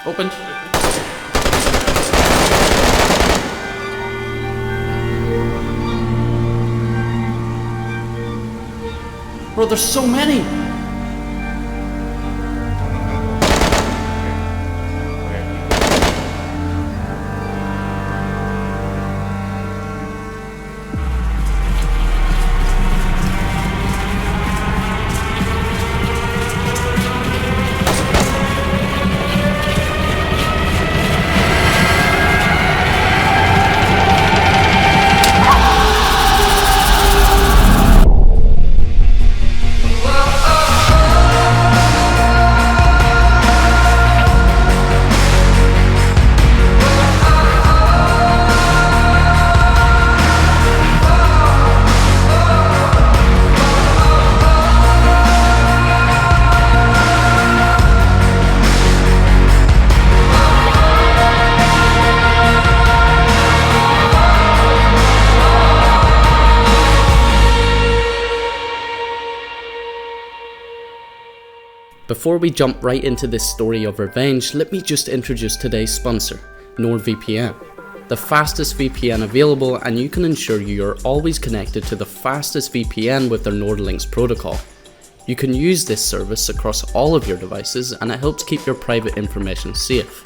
Open. Bro, there's so many! Before we jump right into this story of revenge, let me just introduce today's sponsor, NordVPN. The fastest VPN available, and you can ensure you are always connected to the fastest VPN with their NordLynx protocol. You can use this service across all of your devices, and it helps keep your private information safe.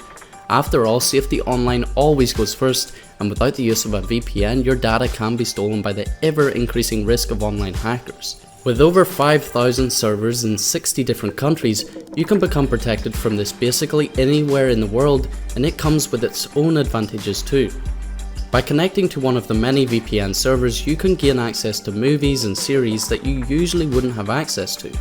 After all, safety online always goes first, and without the use of a VPN, your data can be stolen by the ever-increasing risk of online hackers. With over 5,000 servers in 60 different countries, you can become protected from this basically anywhere in the world, and it comes with its own advantages too. By connecting to one of the many VPN servers, you can gain access to movies and series that you usually wouldn't have access to.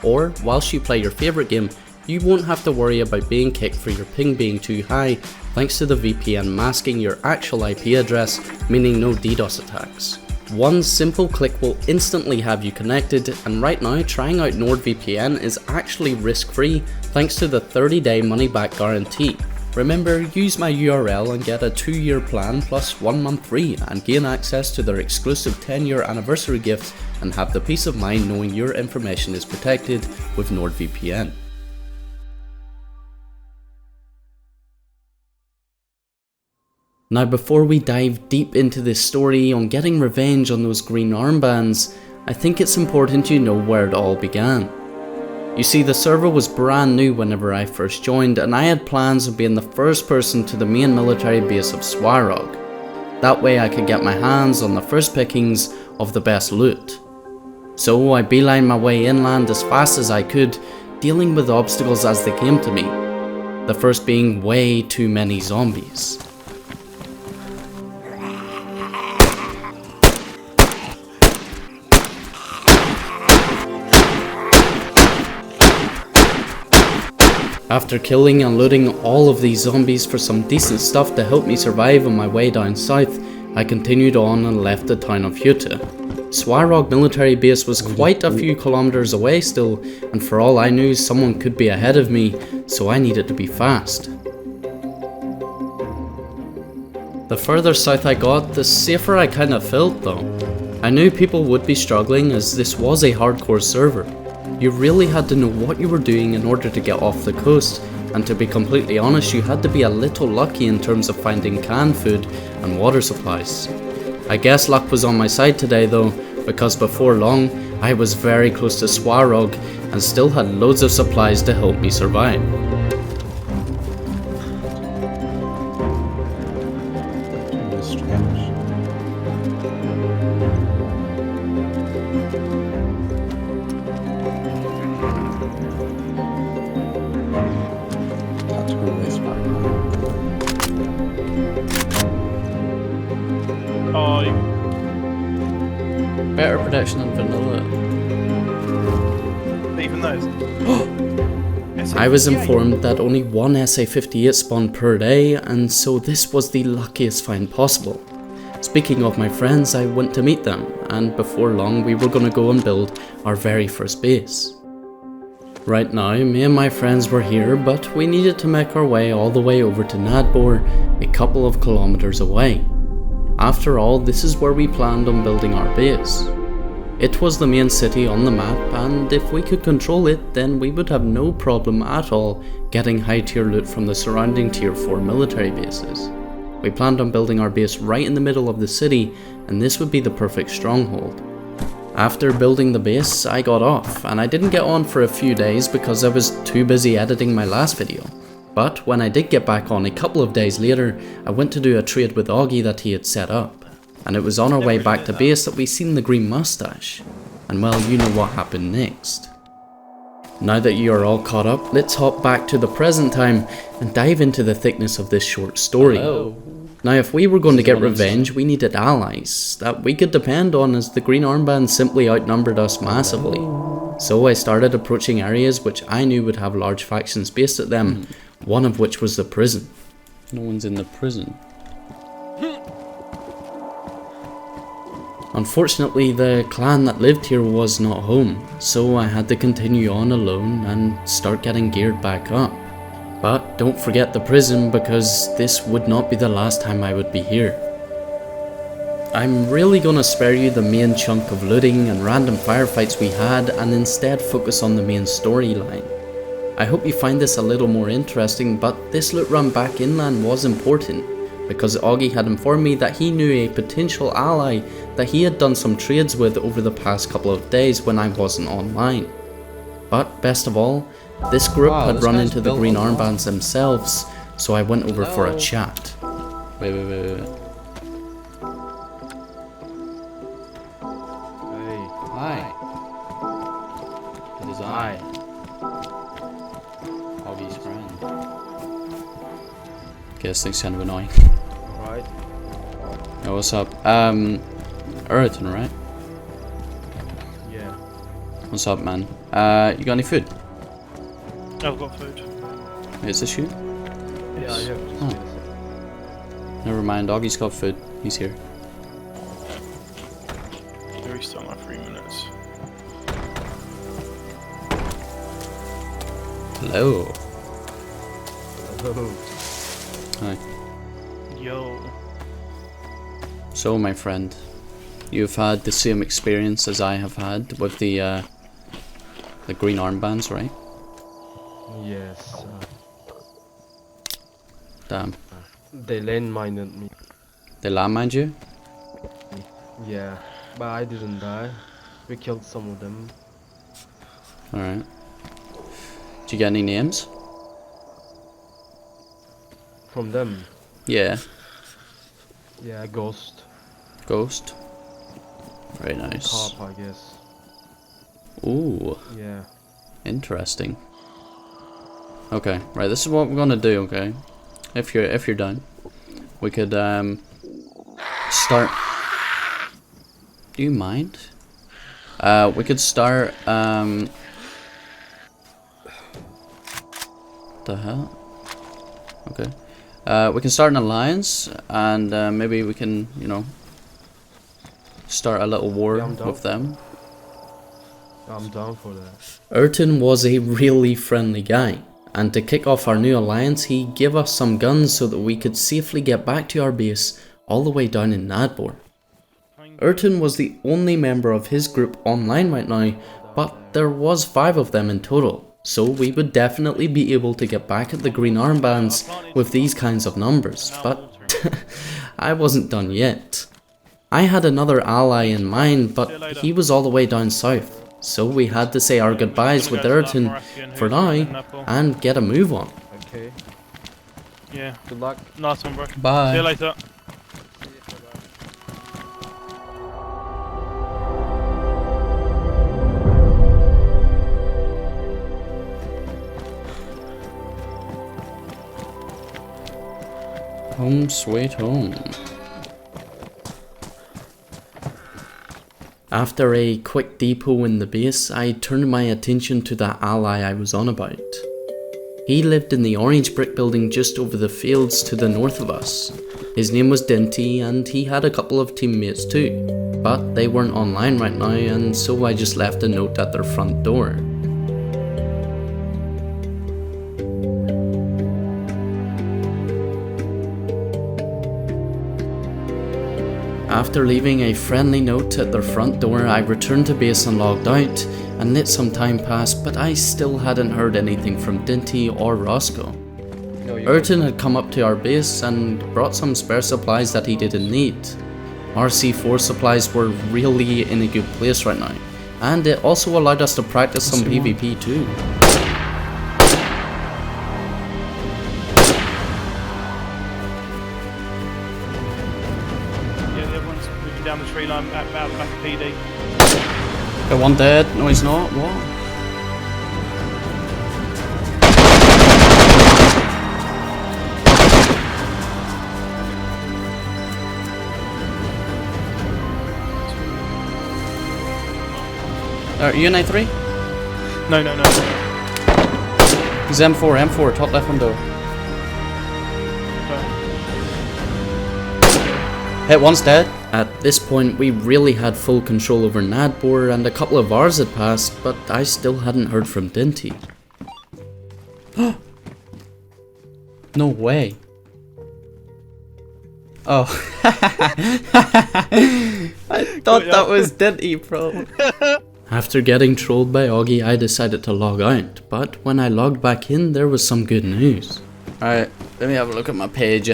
Or, whilst you play your favourite game, you won't have to worry about being kicked for your ping being too high, thanks to the VPN masking your actual IP address, meaning no DDoS attacks. One simple click will instantly have you connected, and right now trying out NordVPN is actually risk-free thanks to the 30-day money-back guarantee. Remember, use my URL and get a 2-year plan plus 1 month free and gain access to their exclusive 10-year anniversary gift and have the peace of mind knowing your information is protected with NordVPN. Now, before we dive deep into this story on getting revenge on those green armbands, I think it's important you know where it all began. You see, the server was brand new whenever I first joined, and I had plans of being the first person to the main military base of Swarog. That way I could get my hands on the first pickings of the best loot. So I beelined my way inland as fast as I could, dealing with obstacles as they came to me. The first being way too many zombies. After killing and looting all of these zombies for some decent stuff to help me survive on my way down south, I continued on and left the town of Huta. Swarog military base was quite a few kilometers away still, and for all I knew someone could be ahead of me, so I needed to be fast. The further south I got, the safer I kinda felt though. I knew people would be struggling as this was a hardcore server. You really had to know what you were doing in order to get off the coast, and to be completely honest, you had to be a little lucky in terms of finding canned food and water supplies. I guess luck was on my side today though, because before long, I was very close to Swarog and still had loads of supplies to help me survive. Better protection than vanilla. Even those? I was informed that only one SA-58 spawned per day, and so this was the luckiest find possible. Speaking of my friends, I went to meet them, and before long we were gonna go and build our very first base. Right now, me and my friends were here, but we needed to make our way all the way over to Nadbor, a couple of kilometers away. After all, this is where we planned on building our base. It was the main city on the map, and if we could control it, then we would have no problem at all getting high tier loot from the surrounding tier 4 military bases. We planned on building our base right in the middle of the city, and this would be the perfect stronghold. After building the base, I got off, and I didn't get on for a few days because I was too busy editing my last video. But when I did get back on a couple of days later, I went to do a trade with Augie that he had set up. And it was on our way back to base that we seen the green mustache. And well, you know what happened next. Now that you are all caught up, let's hop back to the present time and dive into the thickness of this short story. Hello. Now if we were going to get revenge, we needed allies that we could depend on, as the green armband simply outnumbered us massively. So I started approaching areas which I knew would have large factions based at them, one of which was the prison. No one's in the prison. Unfortunately, the clan that lived here was not home, so I had to continue on alone and start getting geared back up. But don't forget the prison, because this would not be the last time I would be here. I'm really gonna spare you the main chunk of looting and random firefights we had and instead focus on the main storyline. I hope you find this a little more interesting, but this loot run back inland was important, because Augie had informed me that he knew a potential ally that he had done some trades with over the past couple of days when I wasn't online. But best of all, this group had run into the green armbands themselves, so I went over for a chat. Wait. Hey. Hi. It is I, Augie's friend. Okay, this thing's kind of annoying. Alright. Yo, what's up? Uriton, right? Yeah. What's up, man? You got any food? I've got food. Wait, is this you? Yeah, I have. Oh. Never mind, Augie's got food. He's here. There is still my 3 minutes. Hello. Hello. Hi. Yo. So, my friend, you've had the same experience as I have had with the green armbands, right? Yes. Damn. They landmined me. They landmined you? Yeah. But I didn't die. We killed some of them. Alright. Did you get any names? From them. Yeah. Yeah, Ghost. Ghost. Very nice. Carp, I guess. Ooh, Yeah. interesting. Okay, right, this is what we're gonna do, okay? If you're done. We could start. Do you mind? We could start the hell? Okay. We can start an alliance, and maybe we can, you know, start a little war Yeah, I'm down. with them. I'm down for that. Uriton was a really friendly guy, and to kick off our new alliance, he gave us some guns so that we could safely get back to our base all the way down in Nadbor. Uriton was the only member of his group online right now, but there was 5 of them in total, so we would definitely be able to get back at the green armbands with these kinds of numbers, but I wasn't done yet. I had another ally in mind, but he was all the way down south, so we had to say our goodbyes with Uriton for now and get a move on. Okay. Yeah. Good luck. Nice one, bro. Bye. See you later. Home sweet home. After a quick depot in the base, I turned my attention to that ally I was on about. He lived in the orange brick building just over the fields to the north of us. His name was Dinty, and he had a couple of teammates too, but they weren't online right now, and so I just left a note at their front door. After leaving a friendly note at their front door, I returned to base and logged out, and let some time pass, but I still hadn't heard anything from Dinty or Roscoe. Ayrton had come up to our base and brought some spare supplies that he didn't need. Our C4 supplies were really in a good place right now, and it also allowed us to practice some PvP too. Yeah, the other one's moving down the tree line out the back of PD. Got one dead. No, he's not. What? Are you in A3? No. He's M4, top left window. Hit, one's dead. At this point, we really had full control over Nadbor, and a couple of hours had passed, but I still hadn't heard from Dinty. No way. Oh. I thought that was Dinty, bro. After getting trolled by Augie, I decided to log out, but when I logged back in, there was some good news. Alright, let me have a look at my page.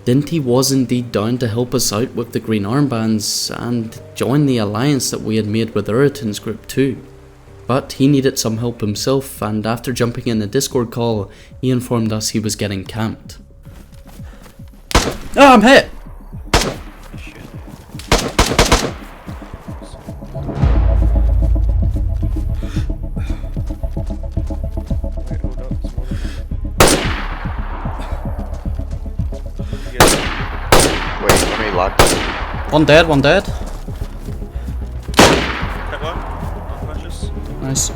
Dinty was indeed down to help us out with the green armbands and join the alliance that we had made with Ayrton's group too. But he needed some help himself, and after jumping in the Discord call, he informed us he was getting camped. Oh, I'm hit! Wait, let me lock this. One dead. That one? Unconscious. Nice.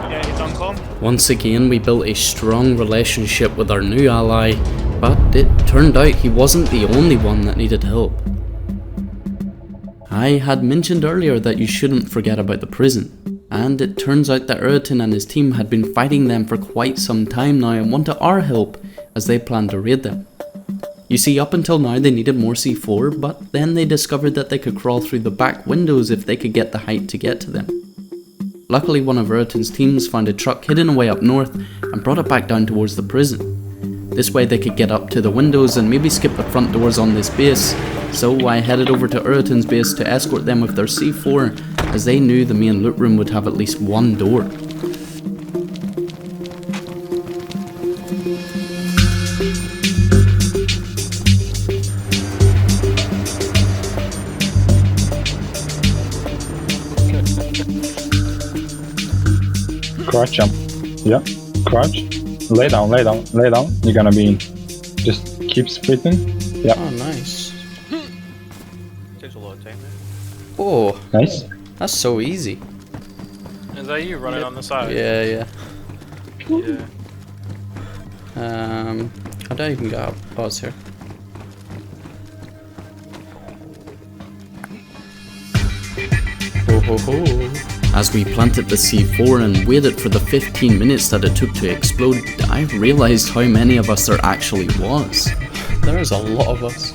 Yeah, he's on com. Once again, we built a strong relationship with our new ally, but it turned out he wasn't the only one that needed help. I had mentioned earlier that you shouldn't forget about the prison, and it turns out that Ayrton and his team had been fighting them for quite some time now and wanted our help as they planned to raid them. You see, up until now they needed more C4, but then they discovered that they could crawl through the back windows if they could get the height to get to them. Luckily, one of Ayrton's teams found a truck hidden away up north and brought it back down towards the prison. This way they could get up to the windows and maybe skip the front doors on this base, so I headed over to Ayrton's base to escort them with their C4, as they knew the main loot room would have at least one door. Crouch jump. Yeah. Crouch. Lay down. You're gonna be in. Just keep sprinting. Yeah. Oh, nice. Takes a lot of time there. Oh, Nice. that's so easy. Is that you running on the side? Yeah. Yeah. How do I even get up? Oh, it's here. Ho. As we planted the C4 and waited for the 15 minutes that it took to explode, I realised how many of us there actually was. There's a lot of us.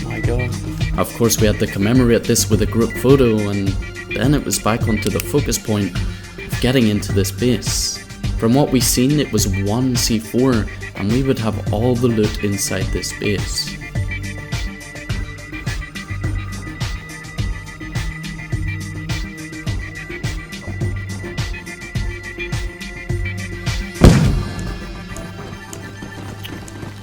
My god. Of course, we had to commemorate this with a group photo, and then it was back onto the focus point of getting into this base. From what we've seen, it was one C4, and we would have all the loot inside this base.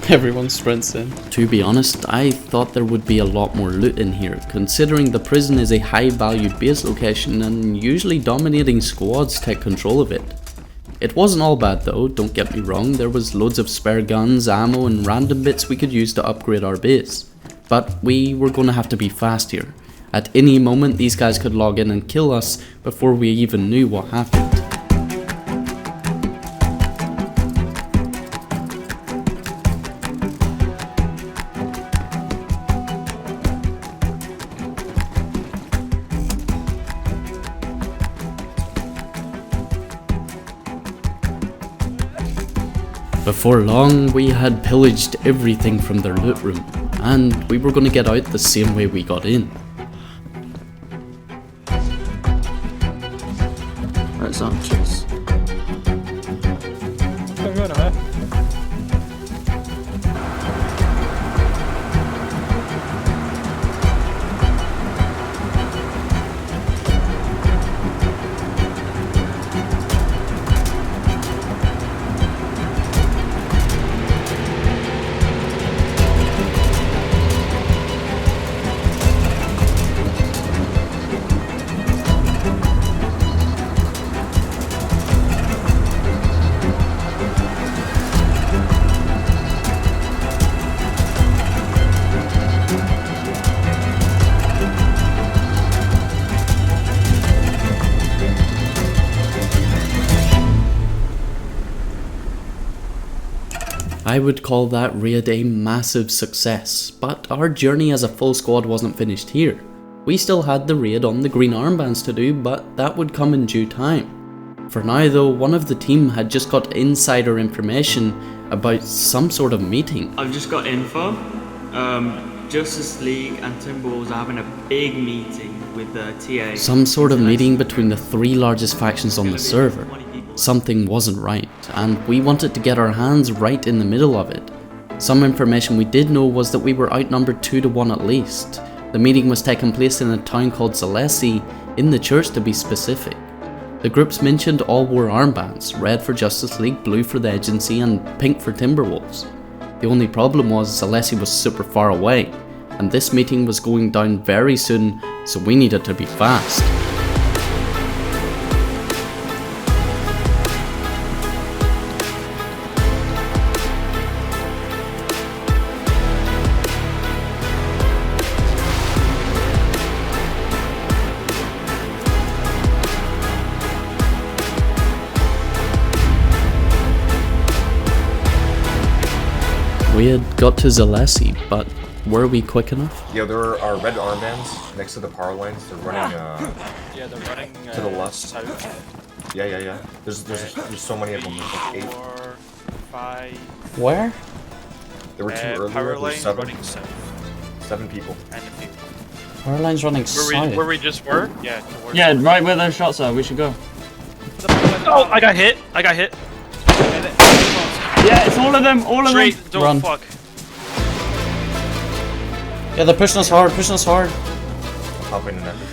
Everyone sprints in. To be honest, I thought there would be a lot more loot in here, considering the prison is a high valued base location and usually dominating squads take control of it. It wasn't all bad though, don't get me wrong, there was loads of spare guns, ammo and random bits we could use to upgrade our base. But we were going to have to be fast here. At any moment these guys could log in and kill us before we even knew what happened. Before long, we had pillaged everything from their loot room, and we were going to get out the same way we got in. That's archers. I would call that raid a massive success, but our journey as a full squad wasn't finished here. We still had the raid on the green armbands to do, but that would come in due time. For now though, one of the team had just got insider information about some sort of meeting. I've just got info. Justice League and Timberwolves are having a big meeting with the TA. Some sort of meeting between the 3 largest factions on the server. Something wasn't right, and we wanted to get our hands right in the middle of it. Some information we did know was that we were outnumbered 2 to 1 at least. The meeting was taking place in a town called Zalesi, in the church to be specific. The groups mentioned all wore armbands, red for Justice League, blue for the agency, and pink for Timberwolves. The only problem was Zalesi was super far away, and this meeting was going down very soon, so we needed to be fast. We had got to Zalesi, but were we quick enough? Yeah, there are red armbands next to the power lines. They're running Yeah, they're running to the left. south. Yeah. There's so many of them. There's like 8. 4, 5. Where? There were 2 Power earlier. lane There's 7. running south. 7 people. And a few. Power line's running south. Where we just were? Yeah. Towards Yeah, right where those shots are. We should go. Oh, I got hit. I got hit. Yeah, it's all of them. All of Straight. them. Don't Run. fuck. Yeah, they're pushing us hard, pushing us hard. Hop in and end it.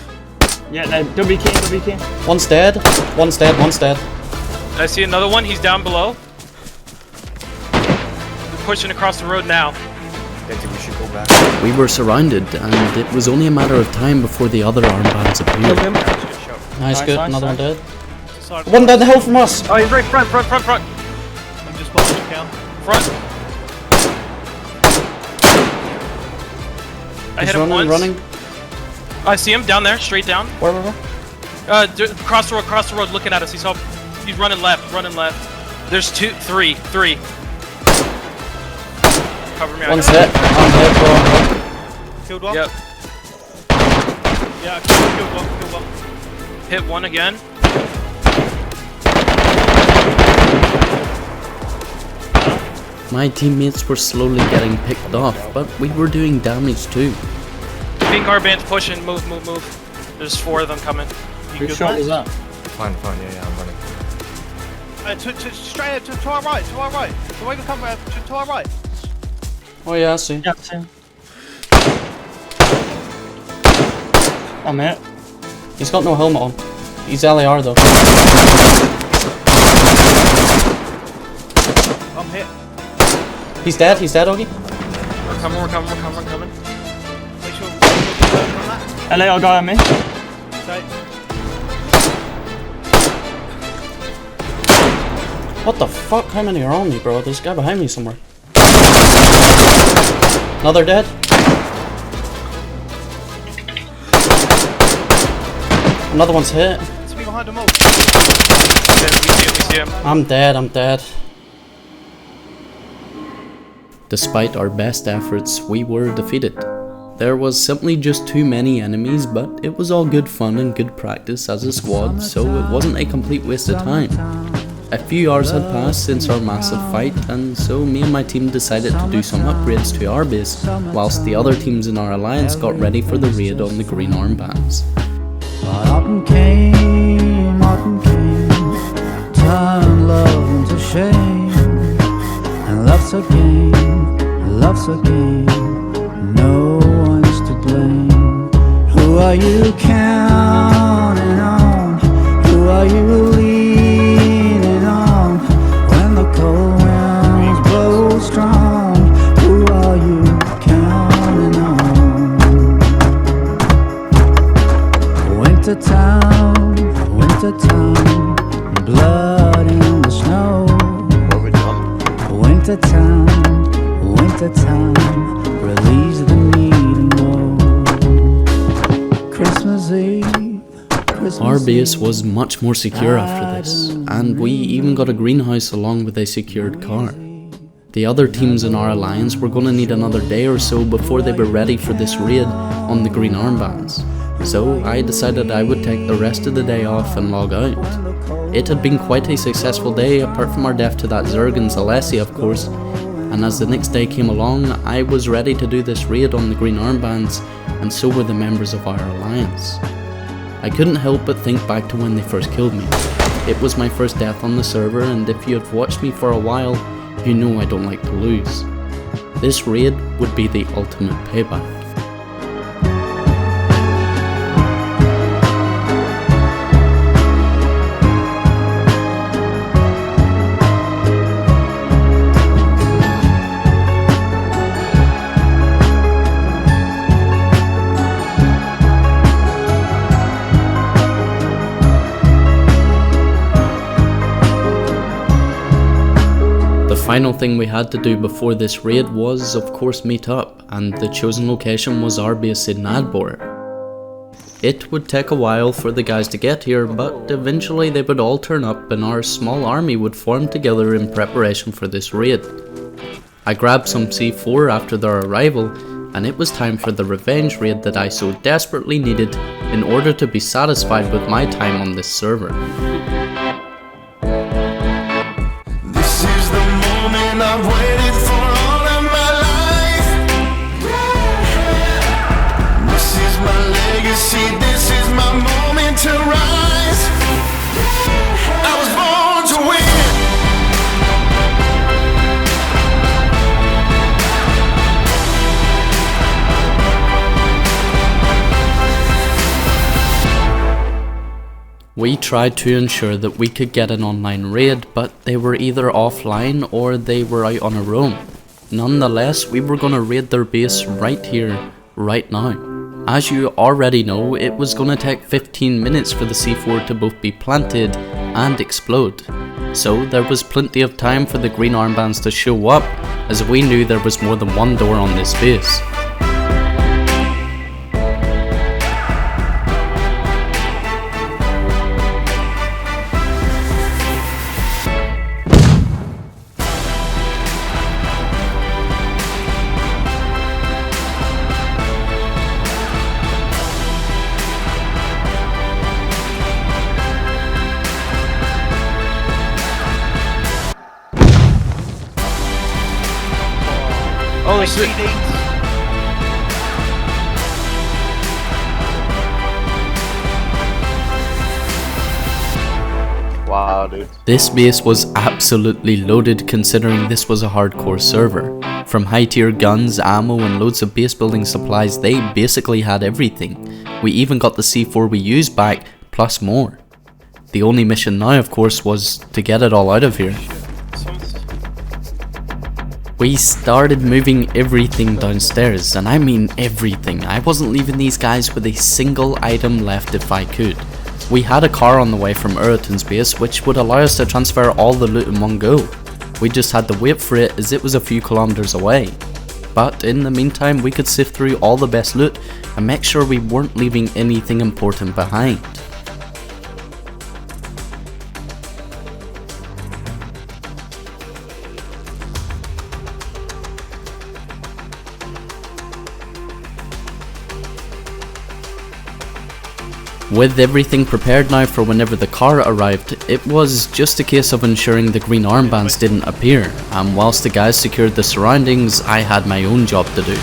Yeah, they'll be keen. One's dead, one's dead, one's dead. I see another one. He's down below. We're pushing across the road now. DayZ, we should go back. We were surrounded, and it was only a matter of time before the other armbands appeared. That's a good shot. Nice, good, nice, another one nice. dead. Side One down the hill from us! Oh, he's right front. I'm just watching you count. Front. I He's hit him once. running. I see him down there, straight down. Where? Across the road, looking at us. He's running left. There's 3. Cover me. One's hit, I'm hit, bro. Killed one. Yep. Yeah, killed one. Hit one again. My teammates were slowly getting picked off, but we were doing damage too. Pink arband's pushing. Move. There's 4 of them coming. Which shot was that? Fine, yeah, I'm running. Straight to our right. The way we come to our right. Oh yeah, I see. Yeah, same. I'm hit. He's got no helmet on. He's LAR though. I'm hit. He's dead, Augie. We're coming. Make sure from that. LAR guy on me. Okay. What the fuck? How many are on me, bro? There's a guy behind me somewhere. Another dead. Another one's hit. It's me behind them all. We see him. I'm dead. Despite our best efforts, we were defeated. There was simply just too many enemies, but it was all good fun and good practice as a squad, so it wasn't a complete waste of time. A few hours had passed since our massive fight, and so me and my team decided to do some upgrades to our base, whilst the other teams in our alliance got ready for the raid on the green armbands. Autumn came, turned love into shame, and love's a game, no one's to blame. Who are you counting on? Who are you leaning on? When the cold winds blow strong, who are you counting on? Winter town, blood in the snow. What we done? Winter town, release the needing woe. Christmas Eve. Our base was much more secure after this, and we even got a greenhouse along with a secured car. The other teams in our alliance were going to need another day or so before they were ready for this raid on the green armbands, so I decided I would take the rest of the day off and log out. It had been quite a successful day, apart from our death to that Zerg and Zalessi of course, and as the next day came along, I was ready to do this raid on the green armbands, and so were the members of our alliance. I couldn't help but think back to when they first killed me. It was my first death on the server, and if you have watched me for a while, you know I don't like to lose. This raid would be the ultimate payback. The final thing we had to do before this raid was, of course, meet up, and the chosen location was our base in Nadbor. It would take a while for the guys to get here, but eventually they would all turn up and our small army would form together in preparation for this raid. I grabbed some C4 after their arrival, and it was time for the revenge raid that I so desperately needed in order to be satisfied with my time on this server. I've waited for all of my life. This is my legacy, this is my moment to rise. I was born to win. We tried to ensure that we could get an online raid, but they were either offline or they were out on a roam. Nonetheless, we were gonna raid their base right here, right now. As you already know, it was gonna take 15 minutes for the C4 to both be planted and explode. So there was plenty of time for the green armbands to show up, as we knew there was more than one door on this base. Holy shit. Wow, dude. This base was absolutely loaded considering this was a hardcore server. From high tier guns, ammo and loads of base building supplies, they basically had everything. We even got the C4 we used back, plus more. The only mission now of course was to get it all out of here. We started moving everything downstairs, and I mean everything. I wasn't leaving these guys with a single item left if I could. We had a car on the way from Uratun's base which would allow us to transfer all the loot in one go. We just had to wait for it as it was a few kilometers away. But in the meantime we could sift through all the best loot and make sure we weren't leaving anything important behind. With everything prepared now for whenever the car arrived, it was just a case of ensuring the green armbands didn't appear, and whilst the guys secured the surroundings, I had my own job to do.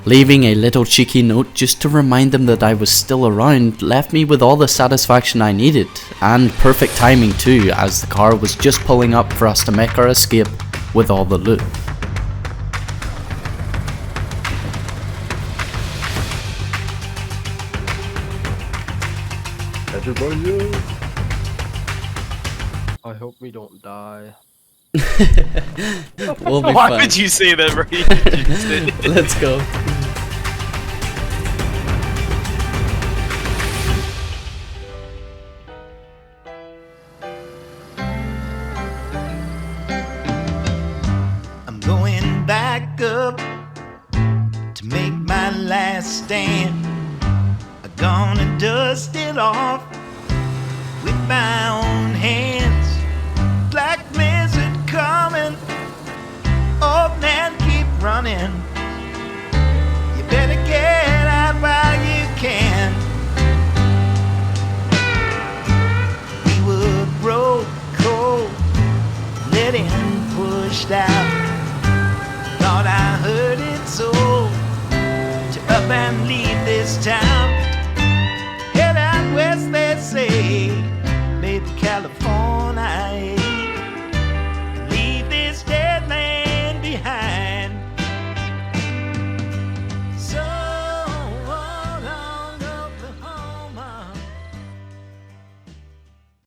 Leaving a little cheeky note just to remind them that I was still around left me with all the satisfaction I needed, and perfect timing too, as the car was just pulling up for us to make our escape with all the loot. Everybody. I hope we don't die. We'll be Why fine. would you say that, bro? Let's go. I'm going back up to make my last stand. I'm gonna dust it off with my own hands. Black lizard coming, old man keep running. You better get out while you can. We were broke cold, letting pushed out.